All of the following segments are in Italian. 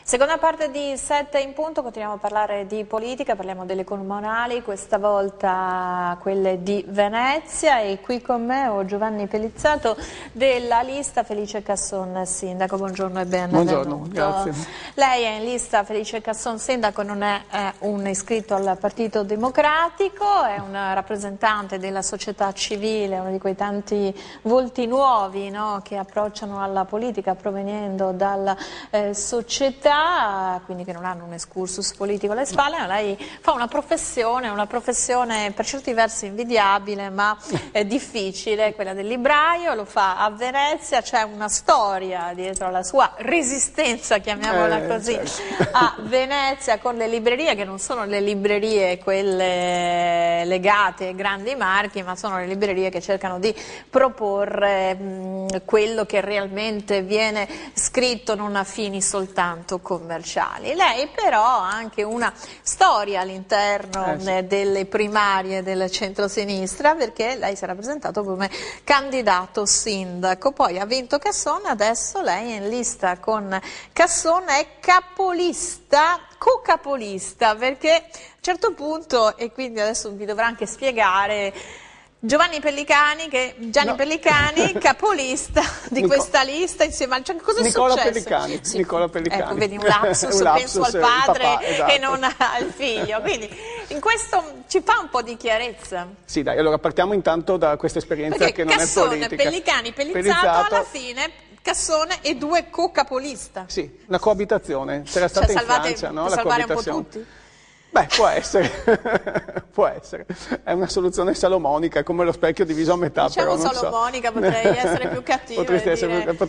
Seconda parte di 7 in punto, continuiamo a parlare di politica, parliamo delle comunali, questa volta quelle di Venezia, e qui con me ho Giovanni Pellizzato della lista Felice Casson Sindaco. Buongiorno e benvenuto. Buongiorno, grazie. Lei è in lista Felice Casson Sindaco, non è un iscritto al Partito Democratico, è un rappresentante della società civile, uno di quei tanti volti nuovi, no, che approcciano alla politica provenendo dalla società, quindi che non hanno un excursus politico alle spalle, ma lei fa una professione per certi versi invidiabile, ma difficile, quella del libraio, lo fa a Venezia, c'è una storia dietro alla sua resistenza, chiamiamola così, certo, a Venezia, con le librerie che non sono le librerie quelle legate ai grandi marchi, ma sono le librerie che cercano di proporre quello che realmente viene scritto, non a fini soltanto commerciali. Lei però ha anche una storia all'interno delle primarie del centro-sinistra, perché lei si è rappresentato come candidato sindaco, poi ha vinto Casson, adesso lei è in lista con Casson, è capolista, co-capolista, perché a un certo punto, e quindi adesso vi dovrà anche spiegare, Gianni Pellicani, capolista di questa lista insieme al... Cioè, cosa Nicola è successo? Pellicani, Sì. Nicola Pellicani. Ecco, vedi un lapsus, penso al padre papà, esatto, e non al figlio. Quindi in questo ci fa un po' di chiarezza. Sì, dai, allora partiamo intanto da questa esperienza. Perché che non Casson, è politica. Pellicani, Pellizzato, alla fine Casson e due co-capolista. Sì, una coabitazione. C'era stata in Francia, no? Per La salvare un po' coabitazione. tutti? Beh, può essere, può essere, è una soluzione salomonica, come lo specchio diviso a metà. Diciamo però non salomonica, so. Potrei essere più cattiva. Potresti essere più...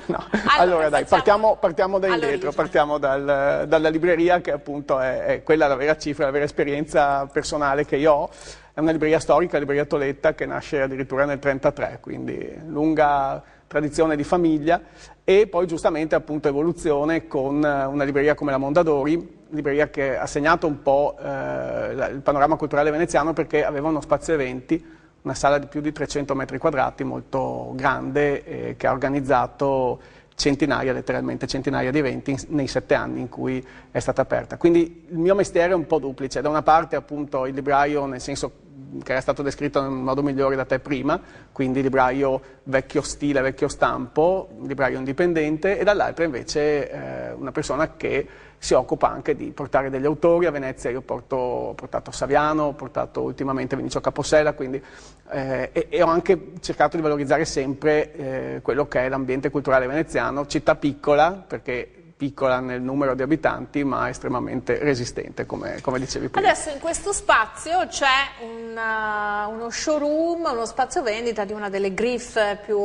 No. Allora dai, partiamo da indietro, partiamo dalla libreria, che appunto è quella la vera cifra, la vera esperienza personale che io ho. È una libreria storica, la libreria Toletta, che nasce addirittura nel 1933, quindi lunga tradizione di famiglia, e poi giustamente appunto evoluzione con una libreria come la Mondadori, libreria che ha segnato un po' il panorama culturale veneziano, perché aveva uno spazio eventi, una sala di più di 300 metri quadrati, molto grande, che ha organizzato letteralmente centinaia di eventi nei 7 anni in cui è stata aperta. Quindi il mio mestiere è un po' duplice: da una parte appunto il libraio, nel senso che era stato descritto nel modo migliore da te prima, quindi libraio vecchio stile, vecchio stampo, libraio indipendente, e dall'altra invece una persona che si occupa anche di portare degli autori a Venezia. Io ho portato Saviano, ho portato ultimamente Vinicio Capossela, quindi, e ho anche cercato di valorizzare sempre quello che è l'ambiente culturale veneziano, città piccola, perché piccola nel numero di abitanti, ma estremamente resistente, come dicevi prima. Adesso in questo spazio c'è uno showroom, uno spazio vendita di una delle griffe più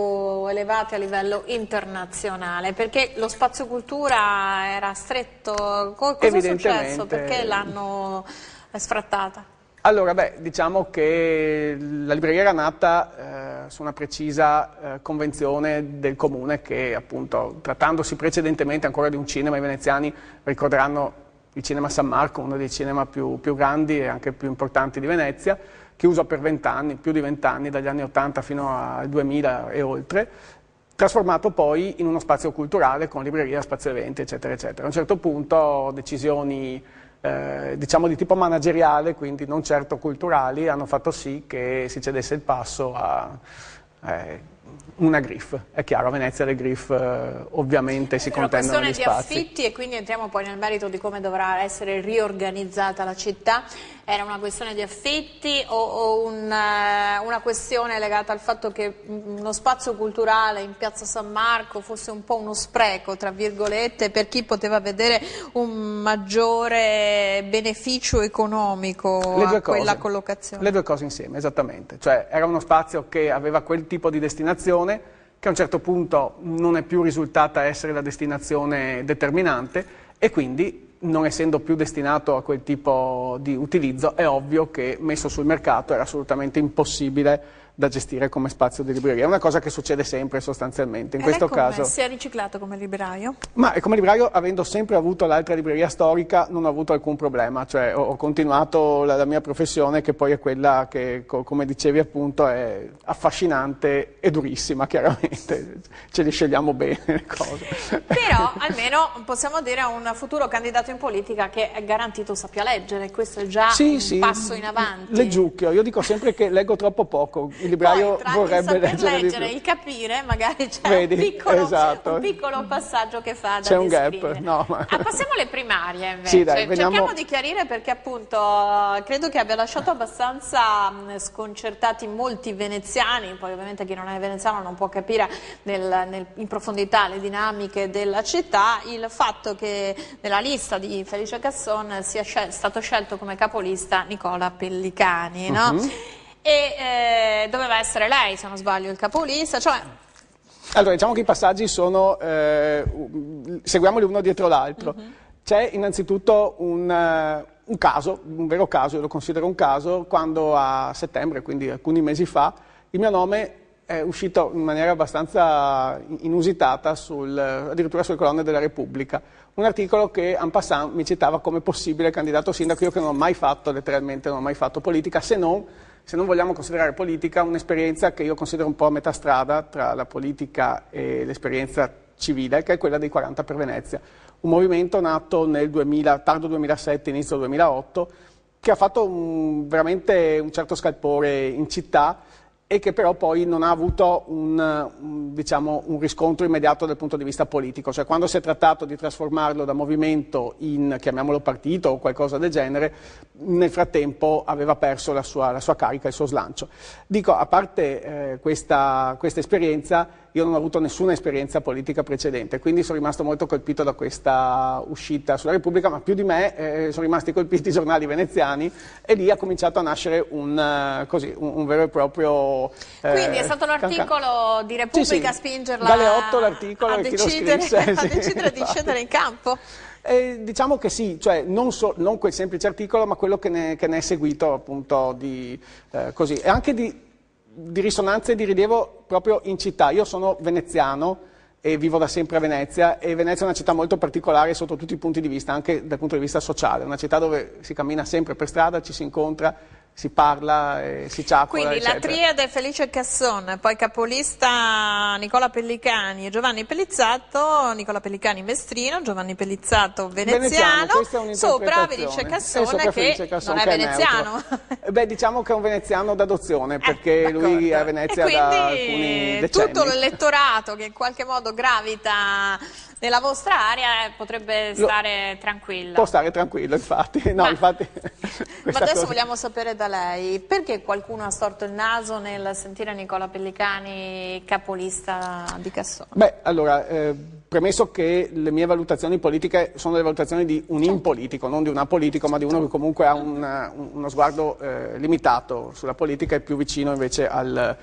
elevate a livello internazionale, perché lo spazio cultura era stretto. Cosa è successo? Perché l'hanno sfrattata? Allora, diciamo che la libreria era nata su una precisa convenzione del comune, che appunto, trattandosi precedentemente ancora di un cinema, i veneziani ricorderanno il Cinema San Marco, uno dei cinema più grandi e anche più importanti di Venezia, chiuso per 20 anni, più di 20 anni, dagli anni 80 fino al 2000 e oltre, trasformato poi in uno spazio culturale con libreria, spazio eventi, eccetera, eccetera. A un certo punto decisioni diciamo di tipo manageriale, quindi non certo culturali, hanno fatto sì che si cedesse il passo a una GRIF. È chiaro, a Venezia le GRIF ovviamente si contendono gli spazi. È una questione di affitti, e quindi entriamo poi nel merito di come dovrà essere riorganizzata la città. Era una questione di affitti o una questione legata al fatto che uno spazio culturale in Piazza San Marco fosse un po' uno spreco, tra virgolette, per chi poteva vedere un maggiore beneficio economico a quella collocazione? Le due cose insieme, esattamente. Cioè era uno spazio che aveva quel tipo di destinazione, che a un certo punto non è più risultata essere la destinazione determinante, e quindi, non essendo più destinato a quel tipo di utilizzo, è ovvio che messo sul mercato era assolutamente impossibile da gestire come spazio di libreria. È una cosa che succede sempre sostanzialmente. In questo caso si è riciclato come libraio? Ma come librario, avendo sempre avuto l'altra libreria storica, non ho avuto alcun problema, cioè ho continuato la mia professione, che poi è quella che, come dicevi appunto, è affascinante e durissima, chiaramente, ce le scegliamo bene le cose. Però almeno possiamo dire a un futuro candidato in politica che è garantito sappia leggere, questo è già un passo in avanti. Leggiucchio, io dico sempre che leggo troppo poco, il libraio poi, vorrebbe leggere di più. Il capire, magari c'è un piccolo passaggio che fa da c'è un descrivere. gap, no, ma... Passiamo alle primarie invece. Sì, dai, cerchiamo di chiarire, perché appunto credo che abbia lasciato abbastanza sconcertati molti veneziani, poi ovviamente chi non è veneziano non può capire in profondità le dinamiche della città, il fatto che nella lista di Felice Casson sia stato scelto come capolista Nicola Pellicani, no? E doveva essere lei, se non sbaglio, il capolista, cioè... Allora, diciamo che i passaggi sono, seguiamoli uno dietro l'altro. C'è innanzitutto un caso, un vero caso, io lo considero un caso, quando a settembre, quindi alcuni mesi fa, il mio nome è uscito in maniera abbastanza inusitata addirittura sulle colonne della Repubblica. Un articolo che en passant mi citava come possibile candidato sindaco, io che non ho mai fatto, letteralmente non ho mai fatto politica, se non vogliamo considerare politica un'esperienza che io considero un po' a metà strada tra la politica e l'esperienza civile, che è quella dei 40 per Venezia. Un movimento nato nel tardo 2007, inizio 2008, che ha fatto veramente un certo scalpore in città, e che però poi non ha avuto diciamo, un riscontro immediato dal punto di vista politico. Cioè, quando si è trattato di trasformarlo da movimento in, chiamiamolo partito o qualcosa del genere, nel frattempo aveva perso la sua carica, il suo slancio. Dico, a parte questa esperienza, io non ho avuto nessuna esperienza politica precedente, quindi sono rimasto molto colpito da questa uscita sulla Repubblica, ma più di me sono rimasti colpiti i giornali veneziani, e lì ha cominciato a nascere un vero e proprio... Quindi è stato l'articolo di Repubblica a spingerla dalle 8 l'articolo a decidere di scendere in campo? Diciamo che sì, cioè non quel semplice articolo, ma quello che ne è seguito appunto così, e anche di risonanza e di rilievo proprio in città. Io sono veneziano e vivo da sempre a Venezia, e Venezia è una città molto particolare sotto tutti i punti di vista, anche dal punto di vista sociale, una città dove si cammina sempre per strada, ci si incontra, si parla, si ciaccola, quindi eccetera. La triade Felice Casson, poi capolista Nicola Pellicani e Giovanni Pellizzato, Nicola Pellicani mestrino, Giovanni Pellizzato veneziano, sopra Felice Casson che non è veneziano. Beh, diciamo che è un veneziano d'adozione, perché lui è a Venezia da alcuni decenni. Tutto l'elettorato che in qualche modo gravita nella vostra area potrebbe stare tranquillo. Può stare tranquillo, infatti. No, infatti ma adesso vogliamo sapere da lei, perché qualcuno ha storto il naso nel sentire Nicola Pellicani capolista di Casson? Beh, allora, premesso che le mie valutazioni politiche sono le valutazioni di un impolitico, non di un apolitico, ma di uno che comunque ha uno sguardo limitato sulla politica e più vicino invece al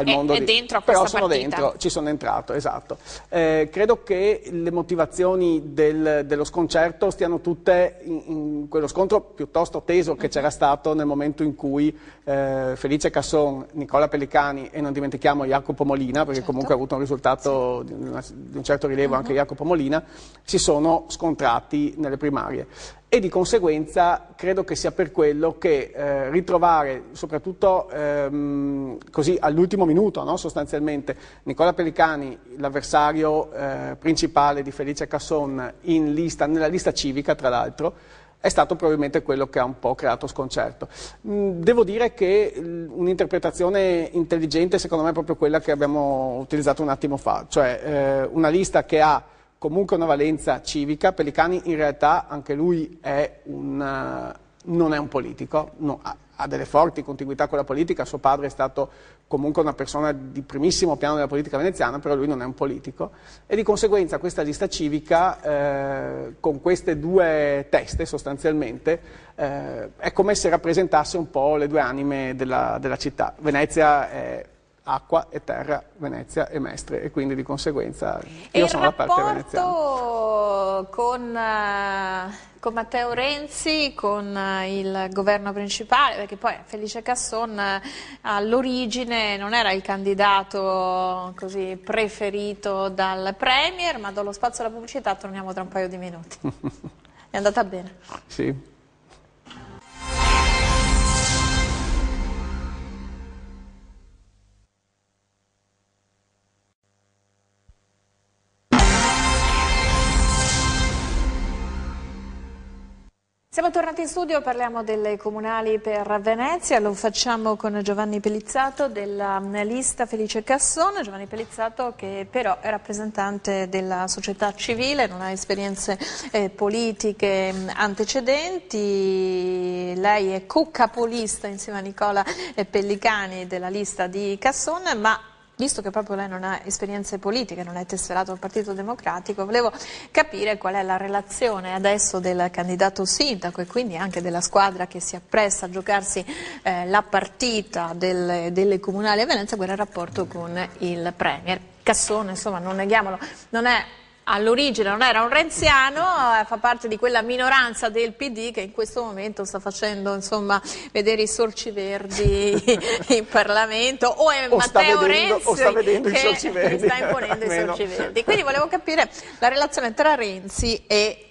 mondo. Però è dentro a questa partita. Però sono dentro, ci sono entrato, esatto. Credo che le motivazioni dello sconcerto stiano tutte in quello scontro piuttosto teso che c'era stato nel momento in cui Felice Casson, Nicola Pellicani e non dimentichiamo Jacopo Molina, perché comunque ha avuto un risultato di un certo rilievo anche Jacopo Molina, si sono scontrati nelle primarie. E di conseguenza credo che sia per quello che ritrovare, soprattutto così all'ultimo minuto, no, sostanzialmente, Nicola Pellicani, l'avversario principale di Felice Casson nella lista civica, tra l'altro, è stato probabilmente quello che ha un po' creato sconcerto. Devo dire che un'interpretazione intelligente secondo me è proprio quella che abbiamo utilizzato un attimo fa, cioè una lista che ha comunque una valenza civica. Pellicani in realtà anche lui non è un politico, no, ha delle forti contiguità con la politica, suo padre è stato comunque una persona di primissimo piano della politica veneziana, però lui non è un politico, e di conseguenza questa lista civica con queste due teste sostanzialmente è come se rappresentasse un po' le due anime della città. Venezia acqua e terra, Venezia e Mestre, e quindi di conseguenza io sono la parte veneziana. Con Matteo Renzi, con il governo principale, perché poi Felice Casson all'origine non era il candidato così preferito dal Premier, ma do lo spazio alla pubblicità, torniamo tra un paio di minuti. È andata bene? Sì. Siamo tornati in studio, parliamo delle comunali per Venezia, lo facciamo con Giovanni Pellizzato della lista Felice Casson. Giovanni Pellizzato che però è rappresentante della società civile, non ha esperienze politiche antecedenti, lei è co-capolista insieme a Nicola Pellicani della lista di Casson, ma visto che proprio lei non ha esperienze politiche, non è tesserato al Partito Democratico, volevo capire qual è la relazione adesso del candidato sindaco e quindi anche della squadra che si appresta a giocarsi la partita delle comunali a Venezia, qual è il rapporto con il Premier. Casson, insomma, non neghiamolo, non è... All'origine non era un renziano, fa parte di quella minoranza del PD che in questo momento sta facendo insomma vedere i sorci verdi in Parlamento, o è Matteo Renzi che sta imponendo i sorci verdi. Quindi volevo capire la relazione tra Renzi e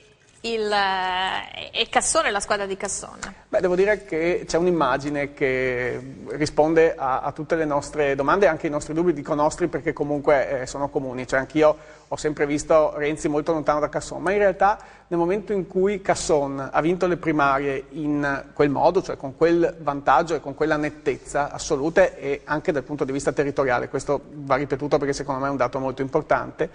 Casson e la squadra di Casson. Beh, devo dire che c'è un'immagine che risponde a tutte le nostre domande e anche ai nostri dubbi, dico nostri perché comunque sono comuni, cioè anch'io ho sempre visto Renzi molto lontano da Casson, ma in realtà nel momento in cui Casson ha vinto le primarie in quel modo, cioè con quel vantaggio e con quella nettezza assolute e anche dal punto di vista territoriale, questo va ripetuto perché secondo me è un dato molto importante,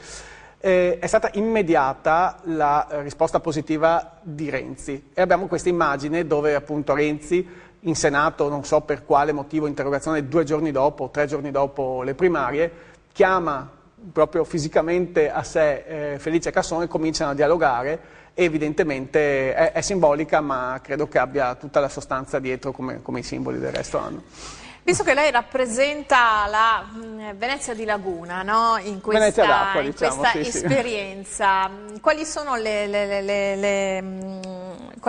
è stata immediata la risposta positiva di Renzi e abbiamo questa immagine dove appunto Renzi in Senato, non so per quale motivo, interrogazione 2 giorni dopo, 3 giorni dopo le primarie, chiama proprio fisicamente a sé Felice Casson e cominciano a dialogare e evidentemente è simbolica ma credo che abbia tutta la sostanza dietro come i simboli del resto hanno. Visto che lei rappresenta la Venezia di Laguna, no? in questa esperienza, sì. Quali sono qual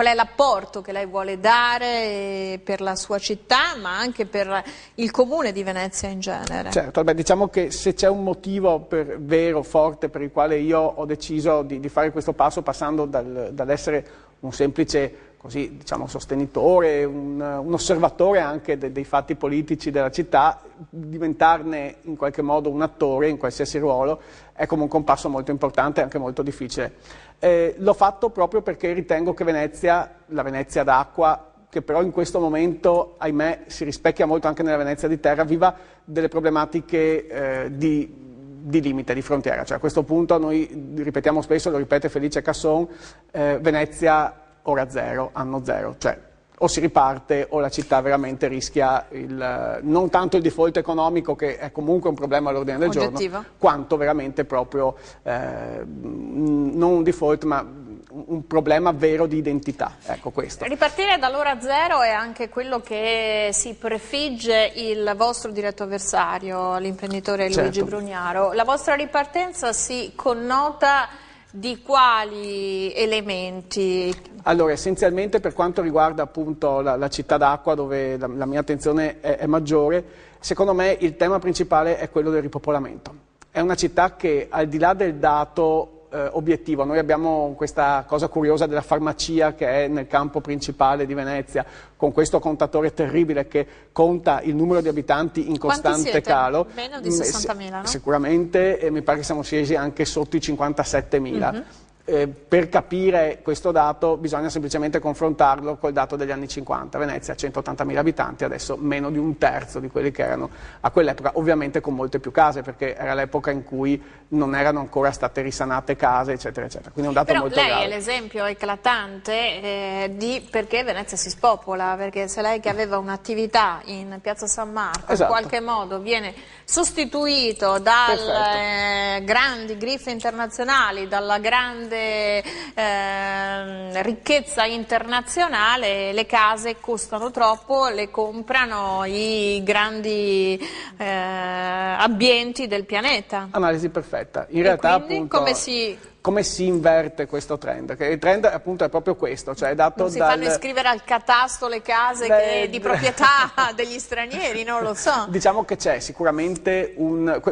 è l'apporto che lei vuole dare per la sua città, ma anche per il comune di Venezia in genere? Certo, beh, diciamo che se c'è un motivo vero, forte, per il quale io ho deciso di fare questo passo, passando dall'essere un semplice così, diciamo, sostenitore, un osservatore anche dei fatti politici della città, diventarne in qualche modo un attore in qualsiasi ruolo è comunque un passo molto importante e anche molto difficile. L'ho fatto proprio perché ritengo che Venezia, la Venezia d'acqua, che però in questo momento, ahimè, si rispecchia molto anche nella Venezia di terra, viva delle problematiche di limite, di frontiera. Cioè, a questo punto noi ripetiamo spesso, lo ripete Felice Casson, Venezia ora zero, anno zero, cioè o si riparte o la città veramente rischia non tanto il default economico, che è comunque un problema all'ordine del giorno, quanto veramente proprio non un default ma un problema vero di identità, ecco questo. Ripartire dall'ora zero è anche quello che si prefigge il vostro diretto avversario, l'imprenditore Luigi Brugnaro. La vostra ripartenza si connota di quali elementi? Allora, essenzialmente per quanto riguarda appunto la città d'acqua, dove la mia attenzione è maggiore, secondo me il tema principale è quello del ripopolamento. È una città che al di là del dato obiettivo, noi abbiamo questa cosa curiosa della farmacia che è nel campo principale di Venezia, con questo contatore terribile che conta il numero di abitanti in costante calo. Meno di 60.000, no? Sicuramente, e mi pare che siamo scesi anche sotto i 57.000. Per capire questo dato bisogna semplicemente confrontarlo col dato degli anni 50. Venezia ha 180.000 abitanti, adesso meno di un terzo di quelli che erano a quell'epoca, ovviamente con molte più case, perché era l'epoca in cui non erano ancora state risanate case, eccetera, eccetera. Quindi è un dato però molto grave. Lei è l'esempio eclatante di perché Venezia si spopola, perché se lei che aveva un'attività in Piazza San Marco in qualche modo viene sostituito dalle grandi griffe internazionali, dalla grande ricchezza internazionale, le case costano troppo, le comprano i grandi ambienti del pianeta. Analisi perfetta. In realtà quindi, appunto come si inverte questo trend? Che il trend appunto è proprio questo, cioè è dato non si fanno iscrivere al catasto le case che di proprietà degli stranieri, non lo so. Diciamo che c'è sicuramente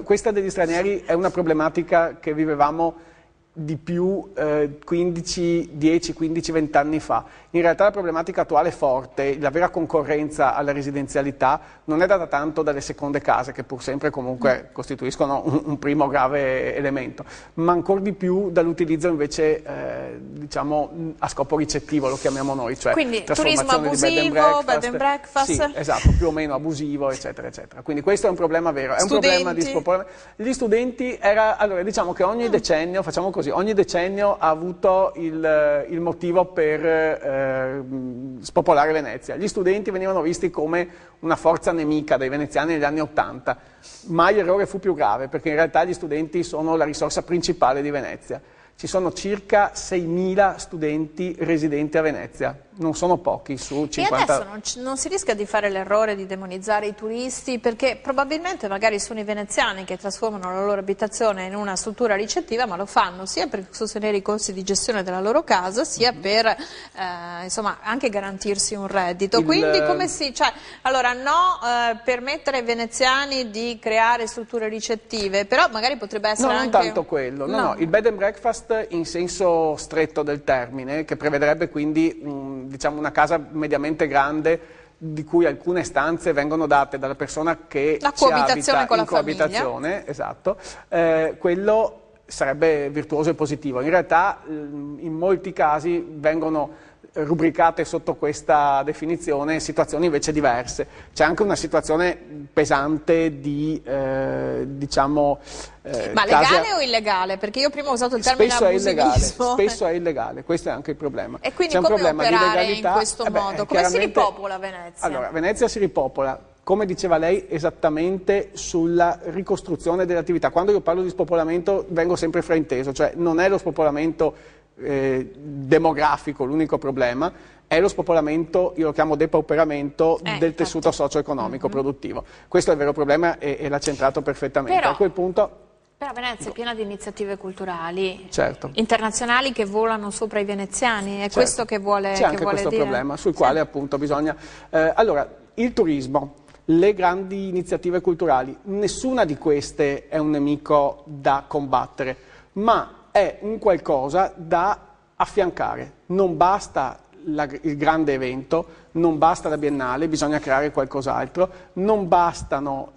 questa degli stranieri è una problematica che vivevamo di più 10, 15, 20 anni fa. In realtà la problematica attuale è forte, la vera concorrenza alla residenzialità non è data tanto dalle seconde case, che pur sempre comunque costituiscono un primo grave elemento, ma ancora di più dall'utilizzo invece diciamo a scopo ricettivo, lo chiamiamo noi, cioè quindi turismo abusivo, bed and breakfast. Sì, esatto, più o meno abusivo, eccetera, eccetera. Quindi questo è un problema vero, è un problema di spopolamento. Gli studenti allora diciamo che ogni decennio, facciamo così, ogni decennio ha avuto il motivo per spopolare Venezia. Gli studenti venivano visti come una forza nemica dai veneziani negli anni '80, ma l'errore fu più grave, perché in realtà gli studenti sono la risorsa principale di Venezia. Ci sono circa 6.000 studenti residenti a Venezia, non sono pochi su 50. E adesso non si rischia di fare l'errore di demonizzare i turisti, perché probabilmente magari sono i veneziani che trasformano la loro abitazione in una struttura ricettiva, ma lo fanno sia per sostenere i costi di gestione della loro casa, sia per insomma anche garantirsi un reddito. Quindi come allora no, permettere ai veneziani di creare strutture ricettive, però magari potrebbe essere non anche... tanto quello, no, il bed and breakfast in senso stretto del termine, che prevederebbe quindi diciamo una casa mediamente grande di cui alcune stanze vengono date dalla persona che ci abita in coabitazione, esatto, quello sarebbe virtuoso e positivo. In realtà in molti casi vengono rubricate sotto questa definizione situazioni invece diverse. C'è anche una situazione pesante di diciamo ma legale o illegale? Perché io prima ho usato il termine abusivismo. Spesso è illegale, questo è anche il problema. E quindi c'è un problema operare di legalità in questo modo? Come si ripopola Venezia? Allora, Venezia si ripopola, come diceva lei, esattamente sulla ricostruzione delle attività. Quando io parlo di spopolamento vengo sempre frainteso, cioè non è lo spopolamento demografico l'unico problema, è lo spopolamento, io lo chiamo depauperamento del tessuto socio-economico produttivo. Questo è il vero problema e l'ha centrato perfettamente. Però, a quel punto... Però Venezia è piena di iniziative culturali certo. internazionali che volano sopra i veneziani, è certo. questo che vuole dire. C'è anche questo problema sul quale appunto bisogna... allora, il turismo, le grandi iniziative culturali, nessuna di queste è un nemico da combattere, ma è un qualcosa da affiancare. Non basta il grande evento, non basta la Biennale, bisogna creare qualcos'altro, non bastano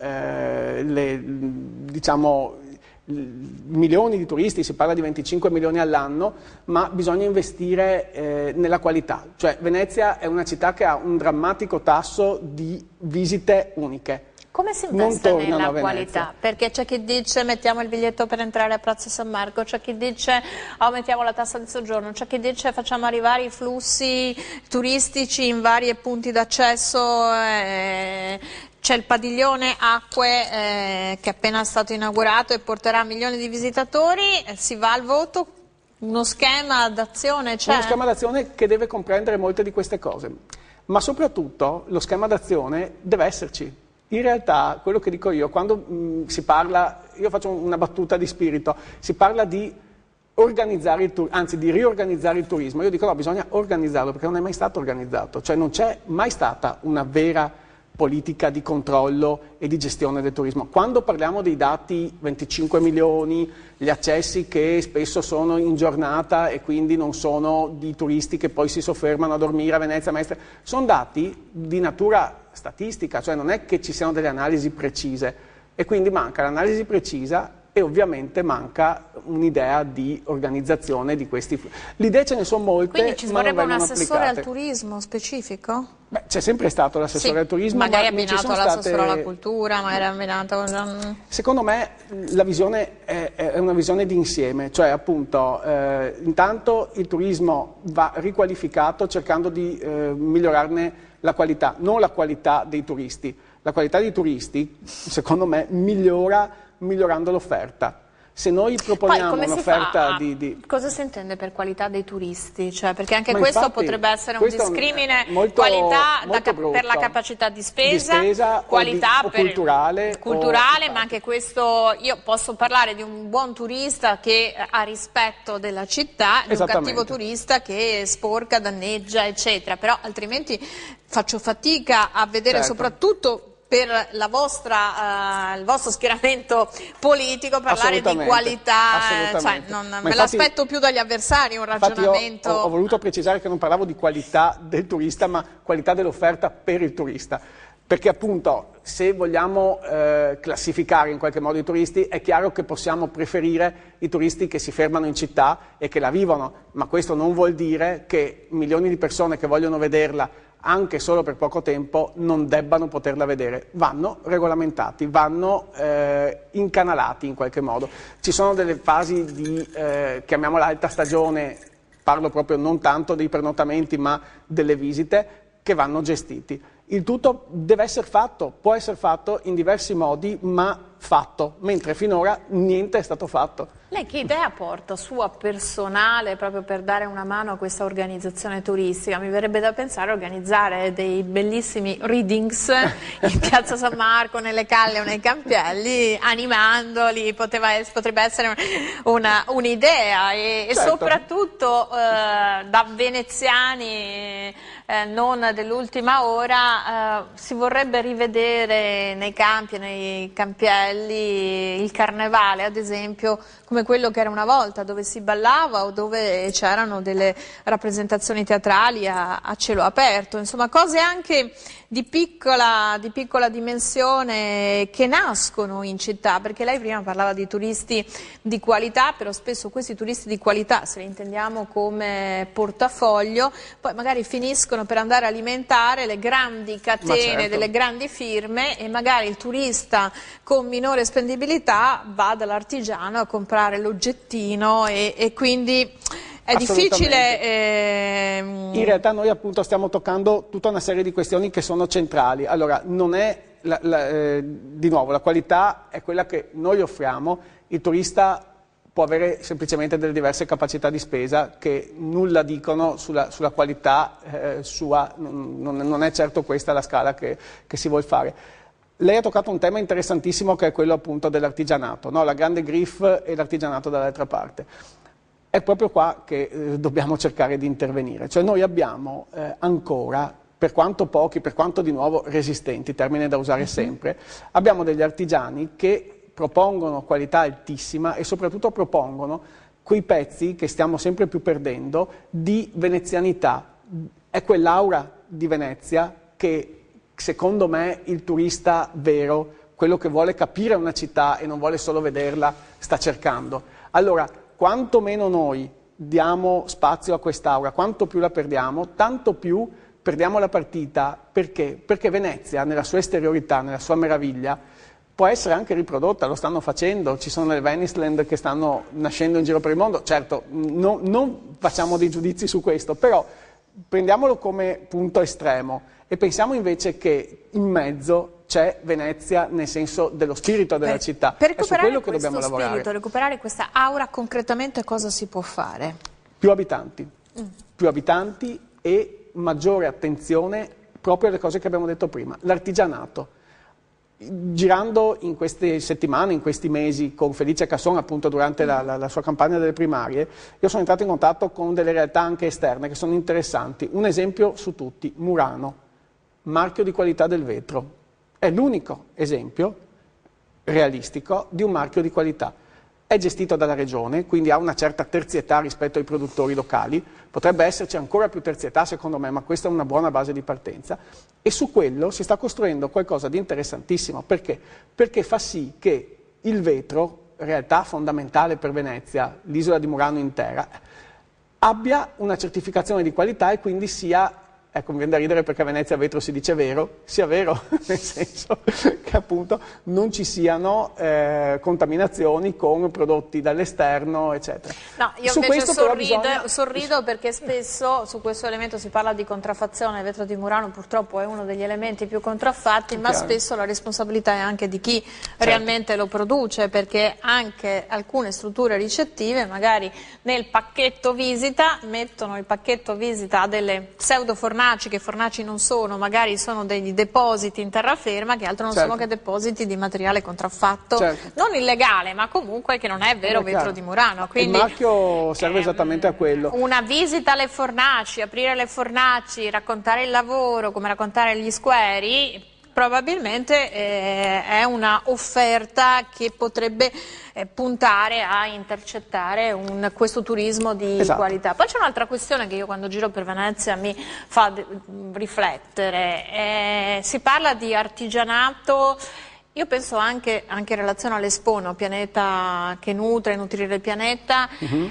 diciamo, milioni di turisti, si parla di 25 milioni all'anno, ma bisogna investire nella qualità. Cioè Venezia è una città che ha un drammatico tasso di visite uniche. Come si investe nella qualità? Perché c'è chi dice mettiamo il biglietto per entrare a Piazza San Marco, c'è chi dice aumentiamo la tassa di soggiorno, c'è chi dice facciamo arrivare i flussi turistici in vari punti d'accesso, c'è il padiglione acque che è appena stato inaugurato e porterà milioni di visitatori, si va al voto, uno schema d'azione c'è? Uno schema d'azione che deve comprendere molte di queste cose, ma soprattutto lo schema d'azione deve esserci. In realtà, quello che dico io, quando si parla, io faccio una battuta di spirito, si parla di organizzare di riorganizzare il turismo. Io dico no, bisogna organizzarlo perché non è mai stato organizzato, cioè non c'è mai stata una vera politica di controllo e di gestione del turismo. Quando parliamo dei dati 25 milioni, gli accessi che spesso sono in giornata e quindi non sono di turisti che poi si soffermano a dormire a Venezia, sono dati di natura statistica, cioè non è che ci siano delle analisi precise e quindi manca l'analisi precisa e ovviamente manca un'idea di organizzazione di questi. Le idee ce ne sono molte, quindi ci vorrebbe un assessore applicate. al turismo specifico? Beh, c'è sempre stato l'assessore al turismo, magari ma abbinato all'assessore alla cultura, magari abbinato... Secondo me la visione è una visione d'insieme, cioè appunto intanto il turismo va riqualificato cercando di migliorarne la qualità, non la qualità dei turisti. La qualità dei turisti, secondo me, migliora migliorando l'offerta. Se noi proponiamo un'offerta Cosa si intende per qualità dei turisti? Cioè, perché anche questo potrebbe essere un discrimine, qualità per la capacità di spesa qualità culturale, ma anche questo, io posso parlare di un buon turista che ha rispetto della città, di un cattivo turista che sporca, danneggia, eccetera, però altrimenti faccio fatica a vedere soprattutto per il vostro schieramento politico parlare di qualità, cioè me l'aspetto più dagli avversari un ragionamento. Ho voluto precisare che non parlavo di qualità del turista, ma qualità dell'offerta per il turista, perché appunto se vogliamo classificare in qualche modo i turisti è chiaro che possiamo preferire i turisti che si fermano in città e che la vivono, ma questo non vuol dire che milioni di persone che vogliono vederla anche solo per poco tempo non debbano poterla vedere, vanno regolamentati, vanno incanalati in qualche modo. Ci sono delle fasi di, chiamiamola alta stagione, parlo proprio non tanto dei prenottamenti ma delle visite, che vanno gestiti. Il tutto deve essere fatto, può essere fatto in diversi modi, ma fatto, mentre finora niente è stato fatto. Lei che idea porta sua personale proprio per dare una mano a questa organizzazione turistica? Mi verrebbe da pensare a organizzare dei bellissimi readings in Piazza San Marco, nelle Calle o nei Campielli, animandoli, potrebbe essere un'idea e soprattutto da veneziani non dell'ultima ora si vorrebbe rivedere nei campi e nei campielli il carnevale, ad esempio, come quello che era una volta, dove si ballava o dove c'erano delle rappresentazioni teatrali a cielo aperto, insomma cose anche di piccola dimensione che nascono in città, perché lei prima parlava di turisti di qualità, però spesso questi turisti di qualità, se li intendiamo come portafoglio, poi magari finiscono per andare a alimentare le grandi catene delle grandi firme e magari il turista con minore spendibilità va dall'artigiano a comprare l'oggettino e quindi è difficile. In realtà noi appunto stiamo toccando tutta una serie di questioni che sono centrali. Allora, non è, di nuovo, la qualità è quella che noi offriamo, il turista può avere semplicemente delle diverse capacità di spesa che nulla dicono sulla qualità sua, non è certo questa la scala che si vuol fare. Lei ha toccato un tema interessantissimo che è quello appunto dell'artigianato, no? La grande griffe e l'artigianato dall'altra parte. È proprio qua che dobbiamo cercare di intervenire, cioè noi abbiamo ancora, per quanto pochi, per quanto di nuovo resistenti, termine da usare sempre, abbiamo degli artigiani che propongono qualità altissima e soprattutto propongono quei pezzi che stiamo sempre più perdendo di venezianità. È quell'aura di Venezia che secondo me il turista vero, quello che vuole capire una città e non vuole solo vederla, sta cercando. Allora, quanto meno noi diamo spazio a quest'aura, quanto più la perdiamo, tanto più perdiamo la partita. Perché? Perché Venezia, nella sua esteriorità, nella sua meraviglia, può essere anche riprodotta, lo stanno facendo, ci sono le Veniceland che stanno nascendo in giro per il mondo, certo non facciamo dei giudizi su questo, però prendiamolo come punto estremo e pensiamo invece che in mezzo c'è Venezia nel senso dello spirito della città, per è su quello che dobbiamo lavorare. Per recuperare questa aura concretamente cosa si può fare? Più abitanti e maggiore attenzione proprio alle cose che abbiamo detto prima, l'artigianato. Girando in queste settimane, in questi mesi con Felice Casson appunto durante la sua campagna delle primarie, io sono entrato in contatto con delle realtà anche esterne che sono interessanti. Un esempio su tutti, Murano, marchio di qualità del vetro. È l'unico esempio realistico di un marchio di qualità. È gestito dalla regione, quindi ha una certa terzietà rispetto ai produttori locali, potrebbe esserci ancora più terzietà secondo me, ma questa è una buona base di partenza e su quello si sta costruendo qualcosa di interessantissimo. Perché? Perché fa sì che il vetro, realtà fondamentale per Venezia, l'isola di Murano intera, abbia una certificazione di qualità e quindi sia ecco, mi viene da ridere perché a Venezia vetro si dice vero, sia vero, nel senso che appunto non ci siano contaminazioni con prodotti dall'esterno, eccetera. No, io su invece bisogna... sorrido perché spesso su questo elemento si parla di contraffazione, il vetro di Murano purtroppo è uno degli elementi più contraffatti, ma spesso la responsabilità è anche di chi realmente lo produce, perché anche alcune strutture ricettive magari nel pacchetto visita mettono il pacchetto visita a delle pseudo fornaci, che fornaci non sono, magari sono degli depositi in terraferma che altro non sono che depositi di materiale contraffatto, non illegale ma comunque che non è vero vetro di Murano. Quindi, il marchio serve esattamente a quello. Una visita alle fornaci, aprire le fornaci, raccontare il lavoro, come raccontare gli squari, probabilmente è una offerta che potrebbe puntare a intercettare questo turismo di qualità. Poi c'è un'altra questione che io quando giro per Venezia mi fa riflettere, si parla di artigianato. Io penso anche in relazione all'Expo, no? Pianeta che nutre, nutrire il pianeta,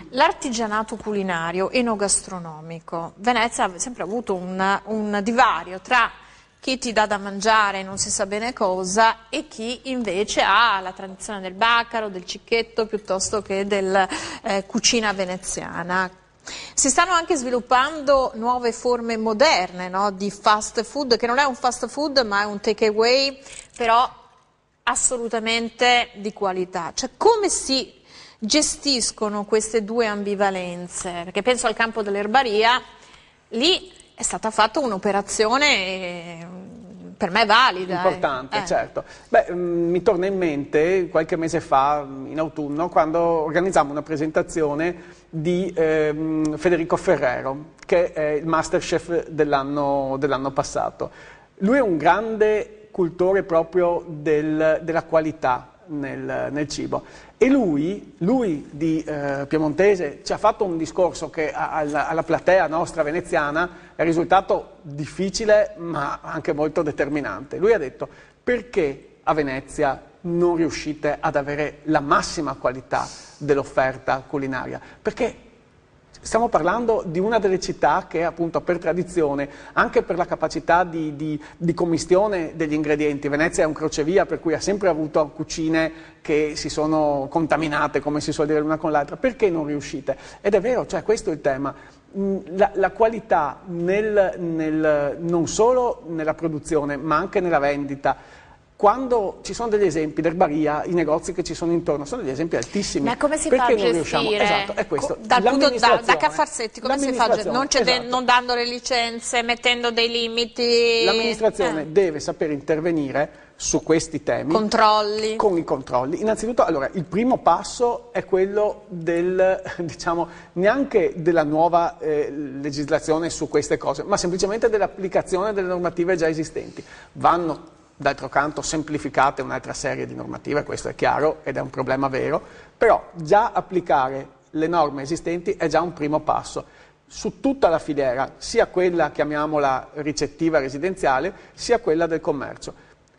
l'artigianato culinario, enogastronomico. Venezia ha sempre avuto un divario tra chi ti dà da mangiare non si sa bene cosa e chi invece ha la tradizione del baccaro, del cicchetto piuttosto che della cucina veneziana. Si stanno anche sviluppando nuove forme moderne, no? Di fast food, che non è un fast food ma è un take away, però assolutamente di qualità. Cioè, come si gestiscono queste due ambivalenze? Perché penso al campo dell'erbaria, lì è stata fatta un'operazione per me valida. Importante, certo. Beh, mi torna in mente qualche mese fa, in autunno, quando organizzammo una presentazione di Federico Ferrero, che è il Masterchef dell'anno passato. Lui è un grande cultore proprio della qualità nel cibo. E lui di piemontese ci ha fatto un discorso che alla platea nostra veneziana è risultato difficile ma anche molto determinante. Lui ha detto: perché a Venezia non riuscite ad avere la massima qualità dell'offerta culinaria? Perché stiamo parlando di una delle città che appunto per tradizione, anche per la capacità di commistione degli ingredienti, Venezia è un crocevia per cui ha sempre avuto cucine che si sono contaminate, come si suol dire l'una con l'altra. Perché non riuscite? Ed è vero, cioè questo è il tema. La qualità non solo nella produzione ma anche nella vendita. Quando ci sono degli esempi d'erbaria, i negozi che ci sono intorno sono degli esempi altissimi. Ma come si fa a gestire? Esatto, è questo. Da Caffarsetti, come si fa? Non dando le licenze, mettendo dei limiti? L'amministrazione deve saper intervenire su questi temi. Controlli. Con i controlli. Innanzitutto, allora, il primo passo è quello neanche della nuova legislazione su queste cose, ma semplicemente dell'applicazione delle normative già esistenti. Vanno d'altro canto semplificate un'altra serie di normative, questo è chiaro ed è un problema vero, però già applicare le norme esistenti è già un primo passo su tutta la filiera, sia quella, chiamiamola ricettiva residenziale, sia quella del commercio.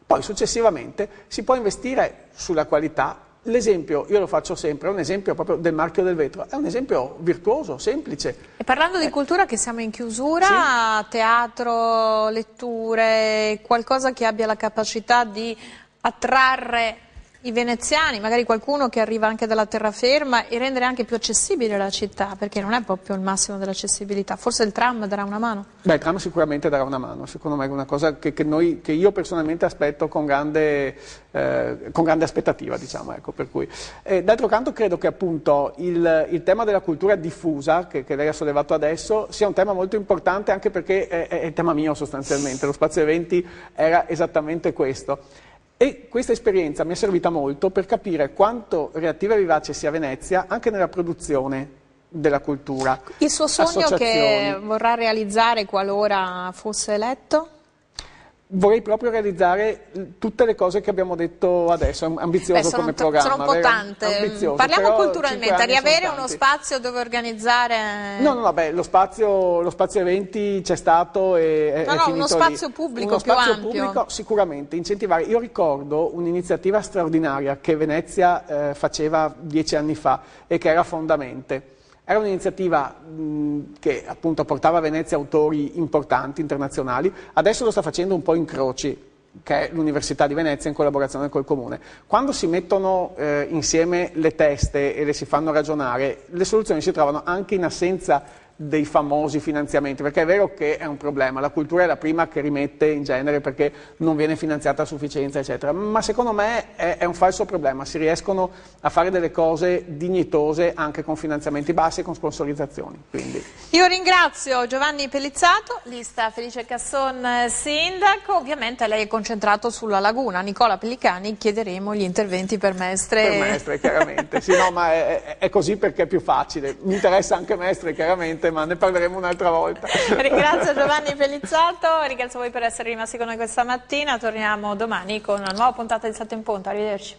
Poi successivamente si può investire sulla qualità. L'esempio, io lo faccio sempre, è un esempio proprio del marchio del vetro, è un esempio virtuoso, semplice. E parlando di cultura, che siamo in chiusura, teatro, letture, qualcosa che abbia la capacità di attrarre i veneziani, magari qualcuno che arriva anche dalla terraferma, e rendere anche più accessibile la città, perché non è proprio il massimo dell'accessibilità. Forse il tram darà una mano? Beh, il tram sicuramente darà una mano, secondo me è una cosa che io personalmente aspetto con grande aspettativa, diciamo, ecco, per cui. D'altro canto credo che appunto il tema della cultura diffusa, che lei ha sollevato adesso, sia un tema molto importante, anche perché è il tema mio sostanzialmente, lo spazio eventi era esattamente questo. E questa esperienza mi è servita molto per capire quanto reattiva e vivace sia Venezia anche nella produzione della cultura. Il suo sogno che vorrà realizzare qualora fosse eletto? Vorrei proprio realizzare tutte le cose che abbiamo detto adesso, è ambizioso come programma. Sono un po' tante. Parliamo culturalmente, riavere uno spazio dove organizzare... No, lo spazio eventi c'è stato e è finito uno spazio pubblico uno più spazio ampio. Pubblico, sicuramente, incentivare. Io ricordo un'iniziativa straordinaria che Venezia faceva 10 anni fa e che era Fondamente. Era un'iniziativa che appunto portava a Venezia autori importanti, internazionali, adesso lo sta facendo un po' in Croci, che è l'Università di Venezia in collaborazione col Comune. Quando si mettono insieme le teste e le si fanno ragionare, le soluzioni si trovano anche in assenza dei famosi finanziamenti, perché è vero che è un problema, la cultura è la prima che rimette in genere perché non viene finanziata a sufficienza, eccetera, ma secondo me è un falso problema, si riescono a fare delle cose dignitose anche con finanziamenti bassi e con sponsorizzazioni. Quindi. Io ringrazio Giovanni Pellizzato, lista Felice Casson sindaco, ovviamente lei è concentrato sulla laguna, Nicola Pellicani chiederemo gli interventi per Mestre. Per Mestre, chiaramente, sì, no, ma è così perché è più facile, mi interessa anche Mestre, chiaramente, ma ne parleremo un'altra volta. Ringrazio Giovanni Pellizzato, ringrazio voi per essere rimasti con noi questa mattina, torniamo domani con una nuova puntata di 7 in Punto, arrivederci.